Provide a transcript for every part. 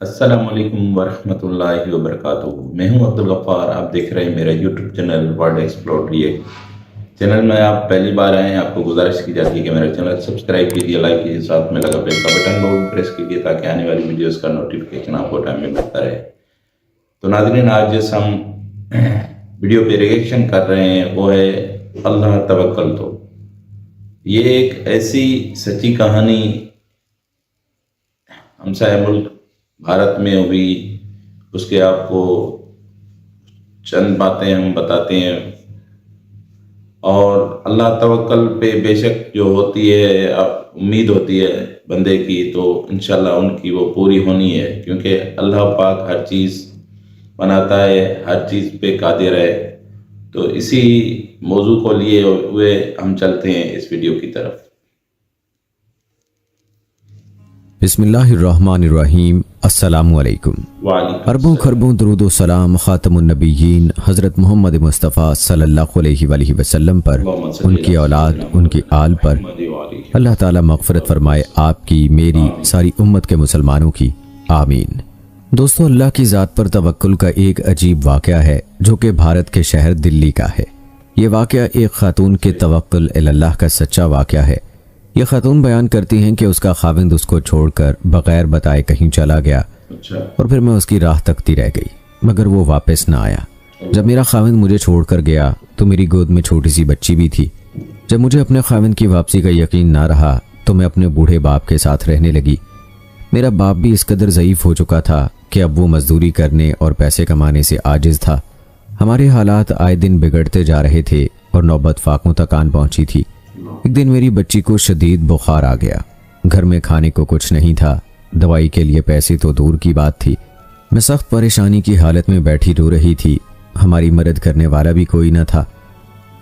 السلام علیکم ورحمۃ اللہ وبرکاتہ۔ میں ہوں عبدالغفار، آپ دیکھ رہے ہیں میرا YouTube channel world explore react. Channel میں آپ پہلی بار آئے ہیں، آپ کو گزارش کی جاتی ہے کہ میرا چینل سبسکرائب کیجیے، لائک کیجیے، ساتھ میں لگا بیل کا بٹن کو پریس کیجیے تاکہ آنے والی ویڈیوز کا نوٹیفیکیشن آپ کو ٹائم میں ملتا رہے۔ تو ناظرین، آج جس ہم ویڈیو پہ ریئیکشن کر رہے ہیں وہ ہے اللہ توکل تو۔ یہ ایک ایسی سچی کہانی ہمسایہ ملک بھارت میں ہوئی، اس کے آپ کو چند باتیں ہم بتاتے ہیں۔ اور اللہ توکل پہ بے شک جو ہوتی ہے، امید ہوتی ہے بندے کی، تو انشاءاللہ ان کی وہ پوری ہونی ہے، کیونکہ اللہ پاک ہر چیز بناتا ہے، ہر چیز پہ قادر ہے۔ تو اسی موضوع کو لیے ہوئے ہم چلتے ہیں اس ویڈیو کی طرف۔ بسم اللہ الرحمن الرحیم۔ السلام علیکم۔ اربوں خربوں درود و سلام خاتم النبیین حضرت محمد مصطفیٰ صلی اللہ علیہ وآلہ وسلم پر، ان کی اولاد، ان کی آل پر۔ اللہ تعالیٰ مغفرت فرمائے آپ کی، میری، ساری امت کے مسلمانوں کی، آمین۔ دوستو، اللہ کی ذات پر توکل کا ایک عجیب واقعہ ہے جو کہ بھارت کے شہر دلی کا ہے۔ یہ واقعہ ایک خاتون کے توکل اللہ کا سچا واقعہ ہے۔ یہ خاتون بیان کرتی ہیں کہ اس کا خاوند اس کو چھوڑ کر بغیر بتائے کہیں چلا گیا، اور پھر میں اس کی راہ تکتی رہ گئی، مگر وہ واپس نہ آیا۔ جب میرا خاوند مجھے چھوڑ کر گیا تو میری گود میں چھوٹی سی بچی بھی تھی۔ جب مجھے اپنے خاوند کی واپسی کا یقین نہ رہا تو میں اپنے بوڑھے باپ کے ساتھ رہنے لگی۔ میرا باپ بھی اس قدر ضعیف ہو چکا تھا کہ اب وہ مزدوری کرنے اور پیسے کمانے سے عاجز تھا۔ ہمارے حالات آئے دن بگڑتے جا رہے تھے اور نوبت فاقوں تک آن پہنچی تھی۔ ایک دن میری بچی کو شدید بخار آ گیا۔ گھر میں کھانے کو کچھ نہیں تھا، دوائی کے لیے پیسے تو دور کی بات تھی۔ میں سخت پریشانی کی حالت میں بیٹھی رو رہی تھی۔ ہماری مدد کرنے والا بھی کوئی نہ تھا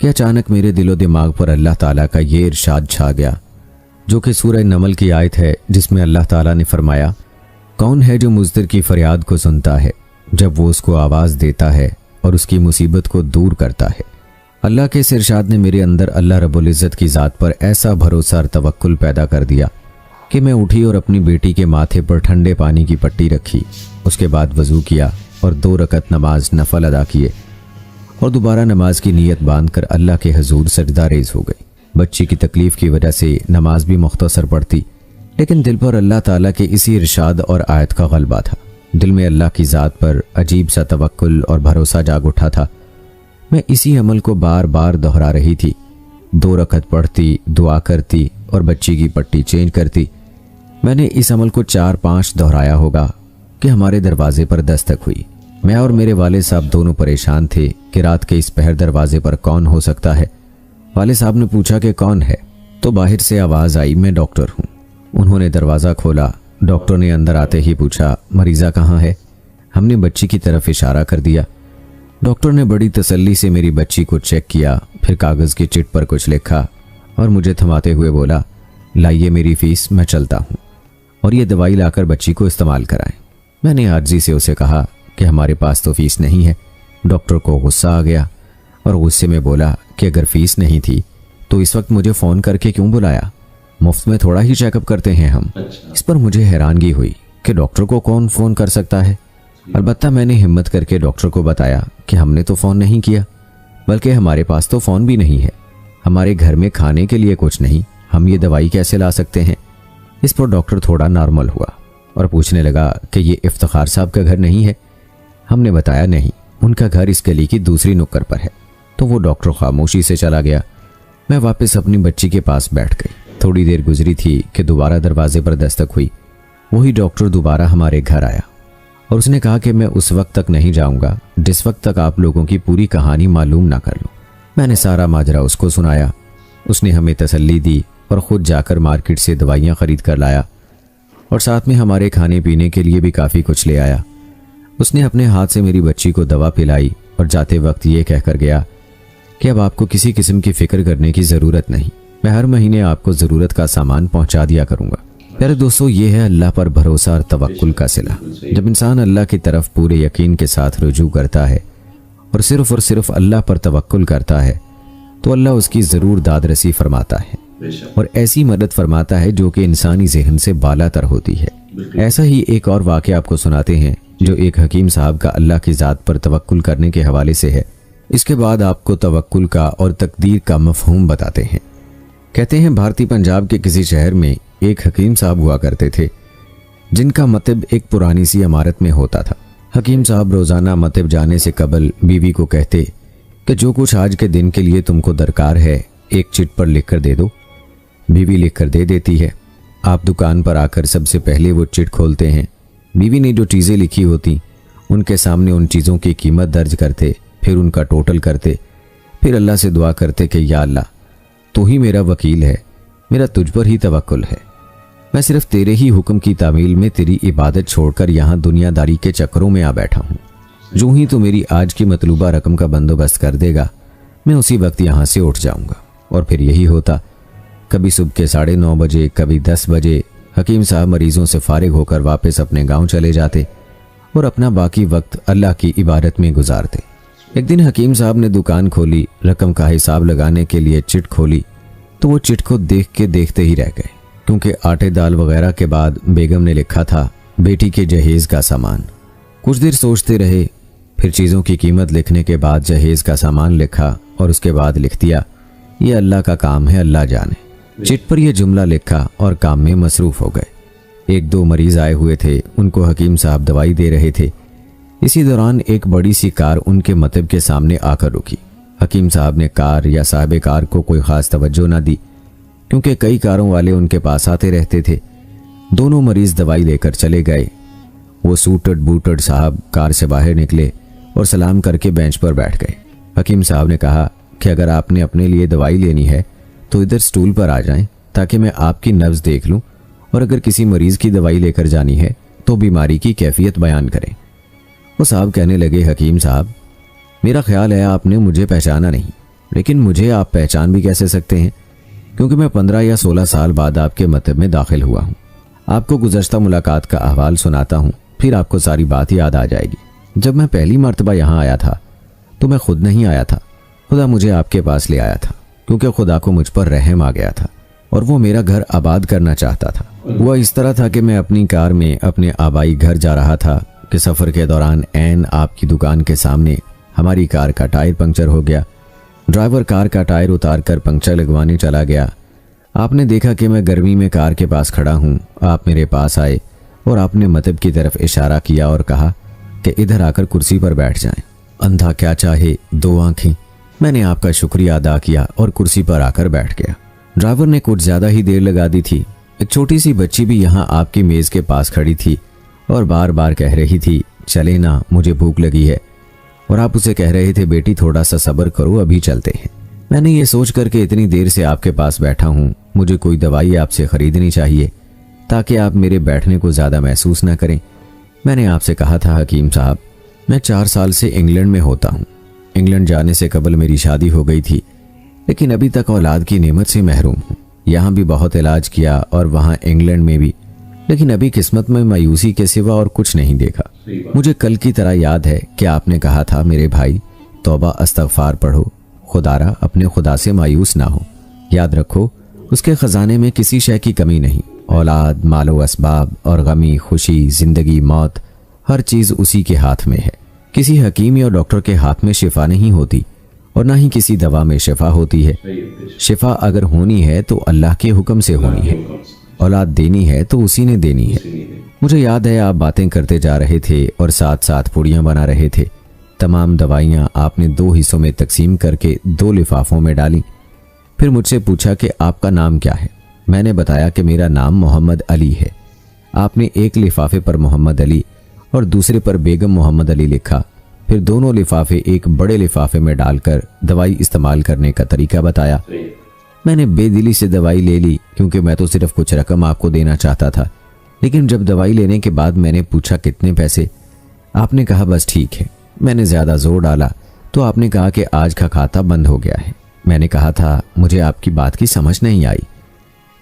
کہ اچانک میرے دل و دماغ پر اللہ تعالیٰ کا یہ ارشاد چھا گیا، جو کہ سورہ نمل کی آیت ہے، جس میں اللہ تعالیٰ نے فرمایا، کون ہے جو مضطر کی فریاد کو سنتا ہے جب وہ اس کو آواز دیتا ہے اور اس کی مصیبت کو دور کرتا ہے۔ اللہ کے اس ارشاد نے میرے اندر اللہ رب العزت کی ذات پر ایسا بھروسہ اور توکل پیدا کر دیا کہ میں اٹھی اور اپنی بیٹی کے ماتھے پر ٹھنڈے پانی کی پٹی رکھی، اس کے بعد وضو کیا اور 2 رکعت نماز نفل ادا کیے، اور دوبارہ نماز کی نیت باندھ کر اللہ کے حضور سجدہ ریز ہو گئی۔ بچی کی تکلیف کی وجہ سے نماز بھی مختصر پڑتی، لیکن دل پر اللہ تعالیٰ کے اسی ارشاد اور آیت کا غلبہ تھا۔ دل میں اللہ کی ذات پر عجیب سا توکل اور بھروسہ جاگ اٹھا تھا۔ میں اسی عمل کو بار بار دہرا رہی تھی، 2 رکعت پڑھتی، دعا کرتی اور بچی کی پٹی چینج کرتی۔ میں نے اس عمل کو 4-5 دہرایا ہوگا کہ ہمارے دروازے پر دستک ہوئی۔ میں اور میرے والد صاحب دونوں پریشان تھے کہ رات کے اس پہر دروازے پر کون ہو سکتا ہے۔ والد صاحب نے پوچھا کہ کون ہے، تو باہر سے آواز آئی، میں ڈاکٹر ہوں۔ انہوں نے دروازہ کھولا۔ ڈاکٹر نے اندر آتے ہی پوچھا، مریضہ کہاں ہے؟ ہم نے بچی کی طرف اشارہ کر دیا۔ ڈاکٹر نے بڑی تسلی سے میری بچی کو چیک کیا، پھر کاغذ کی چٹ پر کچھ لکھا اور مجھے تھماتے ہوئے بولا، لائیے میری فیس، میں چلتا ہوں، اور یہ دوائی لا کر بچی کو استعمال کرائیں۔ میں نے عاجزی سے اسے کہا کہ ہمارے پاس تو فیس نہیں ہے۔ ڈاکٹر کو غصہ آ گیا اور غصے میں بولا کہ اگر فیس نہیں تھی تو اس وقت مجھے فون کر کے کیوں بلایا؟ مفت میں تھوڑا ہی چیک اپ کرتے ہیں ہم۔ اس پر مجھے حیرانگی ہوئی کہ ڈاکٹر کو کون فون کر سکتا ہے۔ البتہ میں نے ہمت کر کے ڈاکٹر کو بتایا کہ ہم نے تو فون نہیں کیا، بلکہ ہمارے پاس تو فون بھی نہیں ہے، ہمارے گھر میں کھانے کے لیے کچھ نہیں، ہم یہ دوائی کیسے لا سکتے ہیں؟ اس پر ڈاکٹر تھوڑا نارمل ہوا اور پوچھنے لگا کہ یہ افتخار صاحب کا گھر نہیں ہے؟ ہم نے بتایا نہیں، ان کا گھر اس گلی کی دوسری نکڑ پر ہے۔ تو وہ ڈاکٹر خاموشی سے چلا گیا۔ میں واپس اپنی بچی کے پاس بیٹھ گئی۔ تھوڑی دیر گزری تھی کہ دوبارہ دروازے پر دستک ہوئی۔ وہی ڈاکٹر دوبارہ ہمارے گھر آیا اور اس نے کہا کہ میں اس وقت تک نہیں جاؤں گا جس وقت تک آپ لوگوں کی پوری کہانی معلوم نہ کر لوں۔ میں نے سارا ماجرا اس کو سنایا۔ اس نے ہمیں تسلی دی اور خود جا کر مارکیٹ سے دوائیاں خرید کر لایا، اور ساتھ میں ہمارے کھانے پینے کے لیے بھی کافی کچھ لے آیا۔ اس نے اپنے ہاتھ سے میری بچی کو دوا پلائی اور جاتے وقت یہ کہہ کر گیا کہ اب آپ کو کسی قسم کی فکر کرنے کی ضرورت نہیں، میں ہر مہینے آپ کو ضرورت کا سامان پہنچا دیا کروں گا۔ پیارے دوستو، یہ ہے اللہ پر بھروسہ اور توکل کا صلہ۔ جب انسان اللہ کی طرف پورے یقین کے ساتھ رجوع کرتا ہے اور صرف اللہ پر توکل کرتا ہے تو اللہ اس کی ضرور داد رسی فرماتا ہے اور ایسی مدد فرماتا ہے جو کہ انسانی ذہن سے بالا تر ہوتی ہے۔ ایسا ہی ایک اور واقعہ آپ کو سناتے ہیں جو ایک حکیم صاحب کا اللہ کی ذات پر توکل کرنے کے حوالے سے ہے۔ اس کے بعد آپ کو توکل کا اور تقدیر کا مفہوم بتاتے ہیں۔ کہتے ہیں بھارتی پنجاب کے کسی شہر میں ایک حکیم صاحب ہوا کرتے تھے جن کا مطب ایک پرانی سی عمارت میں ہوتا تھا۔ حکیم صاحب روزانہ مطب جانے سے قبل بیوی کو کہتے کہ جو کچھ آج کے دن کے لیے تم کو درکار ہے ایک چٹ پر لکھ کر دے دو۔ بیوی لکھ کر دے دیتی ہے۔ آپ دکان پر آ کر سب سے پہلے وہ چٹ کھولتے ہیں۔ بیوی نے جو چیزیں لکھی ہوتی ان کے سامنے ان چیزوں کی قیمت درج کرتے، پھر ان کا ٹوٹل کرتے، پھر اللہ سے دعا کرتے کہ یا اللہ تو ہی میرا وکیل ہے، میرا تجھ پر ہی توکل ہے، میں صرف تیرے ہی حکم کی تعمیل میں تیری عبادت چھوڑ کر یہاں دنیا داری کے چکروں میں آ بیٹھا ہوں۔ جو ہی تو میری آج کی مطلوبہ رقم کا بندوبست کر دے گا میں اسی وقت یہاں سے اٹھ جاؤں گا۔ اور پھر یہی ہوتا، کبھی صبح کے 9:30 بجے، کبھی 10 بجے حکیم صاحب مریضوں سے فارغ ہو کر واپس اپنے گاؤں چلے جاتے اور اپنا باقی وقت اللہ کی عبادت میں گزارتے۔ ایک دن حکیم صاحب نے دکان کھولی، رقم کا حساب لگانے کے لیے چٹ کھولی تو وہ چٹ کو دیکھ کے دیکھتے ہی رہ گئے، کیونکہ آٹے دال وغیرہ کے بعد بیگم نے لکھا تھا بیٹی کے جہیز کا سامان۔ کچھ دیر سوچتے رہے، پھر چیزوں کی قیمت لکھنے کے بعد جہیز کا سامان لکھا اور اس کے بعد لکھ دیا یہ اللہ کا کام ہے، اللہ جانے۔ چٹ پر یہ جملہ لکھا اور کام میں مصروف ہو گئے۔ 1-2 مریض آئے ہوئے تھے، ان کو حکیم صاحب دوائی دے رہے تھے۔ اسی دوران ایک بڑی سی کار ان کے مطب کے سامنے آ کر رکی۔ حکیم صاحب نے کار یا صاحب کار کو کوئی خاص توجہ نہ دی، کیونکہ کئی کاروں والے ان کے پاس آتے رہتے تھے۔ دونوں مریض دوائی لے کر چلے گئے۔ وہ سوٹڈ بوٹڈ صاحب کار سے باہر نکلے اور سلام کر کے بینچ پر بیٹھ گئے۔ حکیم صاحب نے کہا کہ اگر آپ نے اپنے لیے دوائی لینی ہے تو ادھر سٹول پر آ جائیں تاکہ میں آپ کی نبض دیکھ لوں، اور اگر کسی مریض کی دوائی لے کر جانی ہے تو بیماری کی کیفیت بیان کریں۔ وہ صاحب کہنے لگے حکیم صاحب میرا خیال ہے آپ نے مجھے پہچانا نہیں، لیکن مجھے آپ پہچان بھی کیسے سکتے ہیں، کیونکہ میں 15 یا 16 سال بعد آپ کے مطب میں داخل ہوا ہوں۔ آپ کو گزشتہ ملاقات کا احوال سناتا ہوں، پھر آپ کو ساری بات یاد آ جائے گی۔ جب میں پہلی مرتبہ یہاں آیا تھا تو میں خود نہیں آیا تھا، خدا مجھے آپ کے پاس لے آیا تھا، کیونکہ خدا کو مجھ پر رحم آ گیا تھا اور وہ میرا گھر آباد کرنا چاہتا تھا۔ وہ اس طرح تھا کہ میں اپنی کار میں اپنے آبائی گھر جا رہا تھا کہ سفر کے دوران عین آپ کی دکان کے سامنے ہماری کار کا ٹائر پنکچر ہو گیا۔ ڈرائیور کار کا ٹائر اتار کر پنکچر لگوانے چلا گیا۔ آپ نے دیکھا کہ میں گرمی میں کار کے پاس کھڑا ہوں، آپ میرے پاس آئے اور آپ نے مطب کی طرف اشارہ کیا اور کہا کہ ادھر آ کر کرسی پر بیٹھ جائیں۔ اندھا کیا چاہے 2 آنکھیں۔ میں نے آپ کا شکریہ ادا کیا اور کرسی پر آ کر بیٹھ گیا۔ ڈرائیور نے کچھ زیادہ ہی دیر لگا دی تھی۔ ایک چھوٹی سی بچی بھی یہاں آپ کی میز کے پاس کھڑی تھی اور بار بار کہہ رہی تھی چلے نا مجھے بھوک لگی ہے، اور آپ اسے کہہ رہے تھے بیٹی تھوڑا سا صبر کرو ابھی چلتے ہیں۔ میں نے یہ سوچ کر کہ اتنی دیر سے آپ کے پاس بیٹھا ہوں، مجھے کوئی دوائی آپ سے خریدنی چاہیے تاکہ آپ میرے بیٹھنے کو زیادہ محسوس نہ کریں، میں نے آپ سے کہا تھا حکیم صاحب میں 4 سال سے انگلینڈ میں ہوتا ہوں۔ انگلینڈ جانے سے قبل میری شادی ہو گئی تھی، لیکن ابھی تک اولاد کی نعمت سے محروم ہوں۔ یہاں بھی بہت علاج کیا اور وہاں انگلینڈ میں بھی، لیکن ابھی قسمت میں مایوسی کے سوا اور کچھ نہیں دیکھا۔ مجھے کل کی طرح یاد ہے کہ آپ نے کہا تھا میرے بھائی توبہ استغفار پڑھو، خدارا اپنے خدا سے مایوس نہ ہو، یاد رکھو اس کے خزانے میں کسی شے کی کمی نہیں، اولاد، مال و اسباب اور غمی، خوشی، زندگی، موت، ہر چیز اسی کے ہاتھ میں ہے۔ کسی حکیم یا ڈاکٹر کے ہاتھ میں شفا نہیں ہوتی اور نہ ہی کسی دوا میں شفا ہوتی ہے۔ شفا اگر ہونی ہے تو اللہ کے حکم سے ہونی ہے، اولاد دینی ہے تو اسی نے دینی ہے۔ مجھے یاد ہے آپ باتیں کرتے جا رہے تھے اور ساتھ ساتھ پوڑیاں بنا رہے تھے۔ تمام دوائیاں آپ نے 2 حصوں میں تقسیم کر کے 2 لفافوں میں ڈالیں۔ پھر مجھ سے پوچھا کہ آپ کا نام کیا ہے؟ میں نے بتایا کہ میرا نام محمد علی ہے۔ آپ نے ایک لفافے پر محمد علی اور دوسرے پر بیگم محمد علی لکھا، پھر دونوں لفافے ایک بڑے لفافے میں ڈال کر دوائی استعمال کرنے کا طریقہ بتایا۔ میں نے بے دلی سے دوائی لے لی کیونکہ میں تو صرف کچھ رقم آپ کو دینا چاہتا تھا، لیکن جب دوائی لینے کے بعد میں نے پوچھا کتنے پیسے، آپ نے کہا بس ٹھیک ہے۔ میں نے زیادہ زور ڈالا تو آپ نے کہا کہ آج کا کھاتا بند ہو گیا ہے۔ میں نے کہا تھا مجھے آپ کی بات کی سمجھ نہیں آئی۔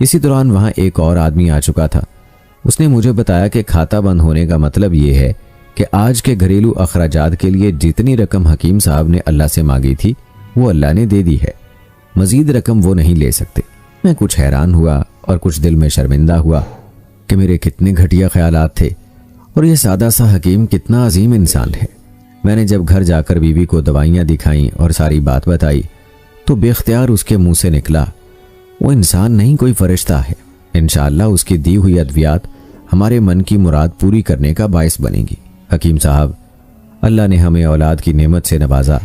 اسی دوران وہاں ایک اور آدمی آ چکا تھا۔ اس نے مجھے بتایا کہ کھاتا بند ہونے کا مطلب یہ ہے کہ آج کے گھریلو اخراجات کے لیے جتنی رقم حکیم صاحب نے اللہ سے مانگی تھی وہ اللہ نے دے دی ہے، مزید رقم وہ نہیں لے سکتے۔ میں کچھ حیران ہوا اور کچھ دل میں شرمندہ ہوا کہ میرے کتنے گھٹیا خیالات تھے اور یہ سادہ سا حکیم کتنا عظیم انسان ہے۔ میں نے جب گھر جا کر بیوی کو دوائیاں دکھائیں اور ساری بات بتائی تو بے اختیار اس کے منہ سے نکلا، وہ انسان نہیں کوئی فرشتہ ہے، انشاءاللہ اس کی دی ہوئی ادویات ہمارے من کی مراد پوری کرنے کا باعث بنے گی۔ حکیم صاحب، اللہ نے ہمیں اولاد کی نعمت سے نوازا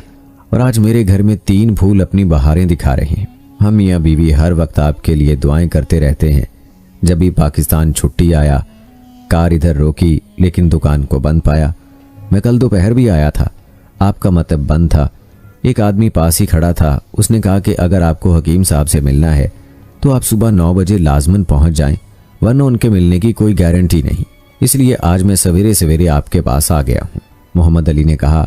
اور آج میرے گھر میں 3 پھول اپنی بہاریں دکھا رہے ہیں۔ ہم میاں بیوی ہر وقت آپ کے لیے دعائیں کرتے رہتے ہیں۔ جب بھی پاکستان چھٹی آیا، کار ادھر روکی لیکن دکان کو بند پایا۔ میں کل دوپہر بھی آیا تھا، آپ کا مطب بند تھا۔ ایک آدمی پاس ہی کھڑا تھا، اس نے کہا کہ اگر آپ کو حکیم صاحب سے ملنا ہے تو آپ صبح 9 بجے لازماً پہنچ جائیں، ورنہ ان کے ملنے کی کوئی گارنٹی نہیں، اس لیے آج میں سویرے سویرے آپ کے پاس آ گیا ہوں۔ محمد علی نے کہا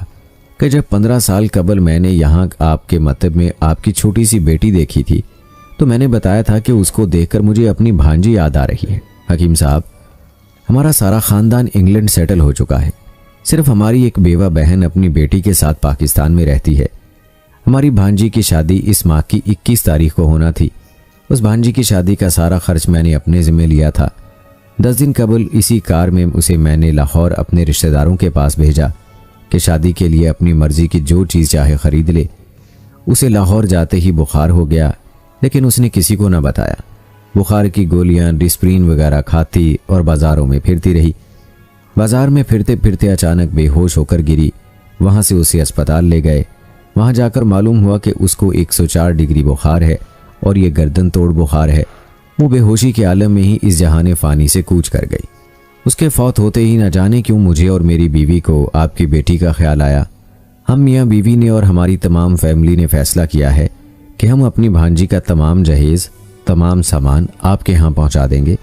کہ جب 15 سال قبل میں نے یہاں آپ کے مطب میں آپ کی چھوٹی سی بیٹی دیکھی تھی تو میں نے بتایا تھا کہ اس کو دیکھ کر مجھے اپنی بھانجی یاد آ رہی ہے۔ حکیم صاحب، ہمارا سارا خاندان انگلینڈ سیٹل ہو چکا ہے، صرف ہماری ایک بیوہ بہن اپنی بیٹی کے ساتھ پاکستان میں رہتی ہے۔ ہماری بھانجی کی شادی اس ماہ کی 21 تاریخ کو ہونا تھی۔ اس بھانجی کی شادی کا سارا خرچ میں نے اپنے ذمہ لیا تھا۔ 10 دن قبل اسی کار میں اسے میں نے لاہور اپنے رشتہ داروں کے پاس بھیجا کہ شادی کے لیے اپنی مرضی کی جو چیز چاہے خرید لے۔ اسے لاہور جاتے ہی بخار ہو گیا، لیکن اس نے کسی کو نہ بتایا۔ بخار کی گولیاں ڈسپرین وغیرہ کھاتی اور بازاروں میں پھرتی رہی۔ بازار میں پھرتے پھرتے اچانک بے ہوش ہو کر گری۔ وہاں سے اسے اسپتال لے گئے۔ وہاں جا کر معلوم ہوا کہ اس کو 104 ڈگری بخار ہے اور یہ گردن توڑ بخار ہے۔ وہ بے ہوشی کے عالم میں ہی اس جہان فانی سے کوچ کر گئی۔ اس کے فوت ہوتے ہی نہ جانے کیوں مجھے اور میری بیوی کو آپ کی بیٹی کا خیال آیا۔ ہم میاں بیوی نے اور ہماری تمام فیملی نے فیصلہ کیا ہے کہ ہم اپنی بھانجی کا تمام جہیز، تمام سامان آپ کے ہاں پہنچا دیں گے۔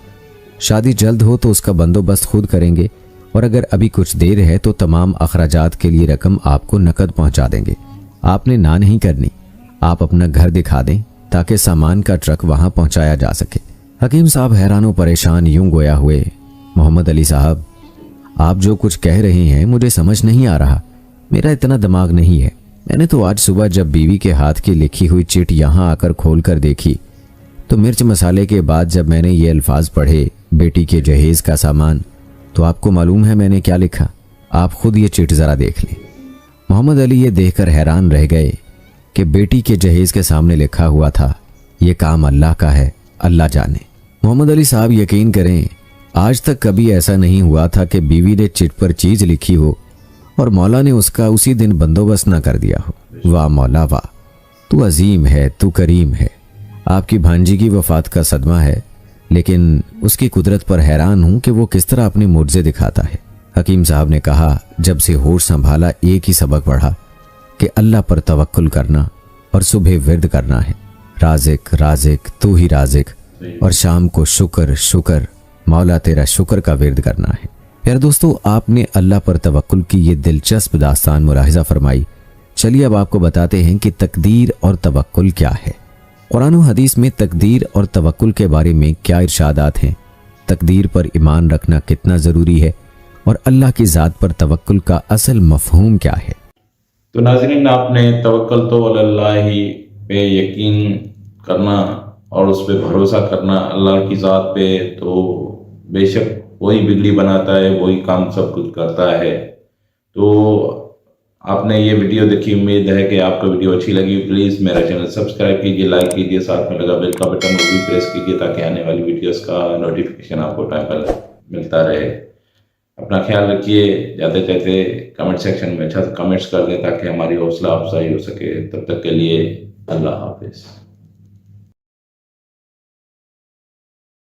شادی جلد ہو تو اس کا بندوبست خود کریں گے، اور اگر ابھی کچھ دیر ہے تو تمام اخراجات کے لیے رقم آپ کو نقد پہنچا دیں گے۔ آپ نے نہ نہیں کرنی، آپ اپنا گھر دکھا دیں تاکہ سامان کا ٹرک وہاں پہنچایا جا سکے۔ حکیم صاحب حیران و پریشان یوں گویا ہوئے، محمد علی صاحب، آپ جو کچھ کہہ رہے ہیں مجھے سمجھ نہیں آ رہا، میرا اتنا دماغ نہیں ہے۔ میں نے تو آج صبح جب بیوی کے ہاتھ کی لکھی ہوئی چٹ یہاں آ کر کھول کر دیکھی تو مرچ مسالے کے بعد جب میں نے یہ الفاظ پڑھے، بیٹی کے جہیز کا سامان، تو آپ کو معلوم ہے میں نے کیا لکھا؟ آپ خود یہ چٹ ذرا دیکھ لیں۔ محمد علی یہ دیکھ کر حیران رہ گئے کہ بیٹی کے جہیز کے سامنے لکھا ہوا تھا، یہ کام اللہ کا ہے، اللہ جانے۔ محمد علی صاحب یقین کریں، آج تک کبھی ایسا نہیں ہوا تھا کہ بیوی نے چٹ پر چیز لکھی ہو اور مولا نے اس کا اسی دن بندوبست نہ کر دیا ہو۔ واہ مولا واہ، تو عظیم ہے، تو کریم ہے۔ آپ کی بھانجی کی وفات کا صدمہ ہے، لیکن اس کی قدرت پر حیران ہوں کہ وہ کس طرح اپنے معجزے دکھاتا ہے۔ حکیم صاحب نے کہا، جب سے ہوش سنبھالا ایک ہی سبق پڑھا کہ اللہ پر توکل کرنا اور صبح ورد کرنا ہے، رازق رازق تو ہی رازق، اور شام کو شکر شکر مولا تیرا شکر کا ورد کرنا ہے۔ پیارے دوستو، آپ نے اللہ پر توکل کی یہ دلچسپ داستان ملاحظہ فرمائی۔ چلیے اب آپ کو بتاتے ہیں کہ تقدیر اور توکل کیا ہے۔ قرآن و حدیث میں تقدیر اور توکل کے بارے میں کیا ارشادات ہیں، تقدیر پر ایمان رکھنا کتنا ضروری ہے، اور اللہ کی ذات پر توکل کا اصل مفہوم کیا ہے۔ تو ناظرین، آپ نے توکل تو اللہ پہ یقین کرنا اور اس پہ بھروسہ کرنا اللہ کی ذات پہ، تو بے شک وہی بجلی بناتا ہے، وہی کام سب کچھ کرتا ہے۔ تو آپ نے یہ ویڈیو دیکھی، امید ہے کہ آپ کو ویڈیو اچھی لگی۔ پلیز میرا چینل سبسکرائب کیجیے، لائک کیجیے، ساتھ میں لگا بیل کا بٹن وہ بھی پریس کیجیے تاکہ آنے والی ویڈیوز کا نوٹیفیکیشن آپ کو ٹائم پر ملتا رہے۔ اپنا خیال رکھیے، جاتے جاتے کمنٹ سیکشن میں اچھا سے کمنٹس کر دیں تاکہ ہماری حوصلہ افزائی ہو سکے۔ تب تک کے لیے اللہ حافظ۔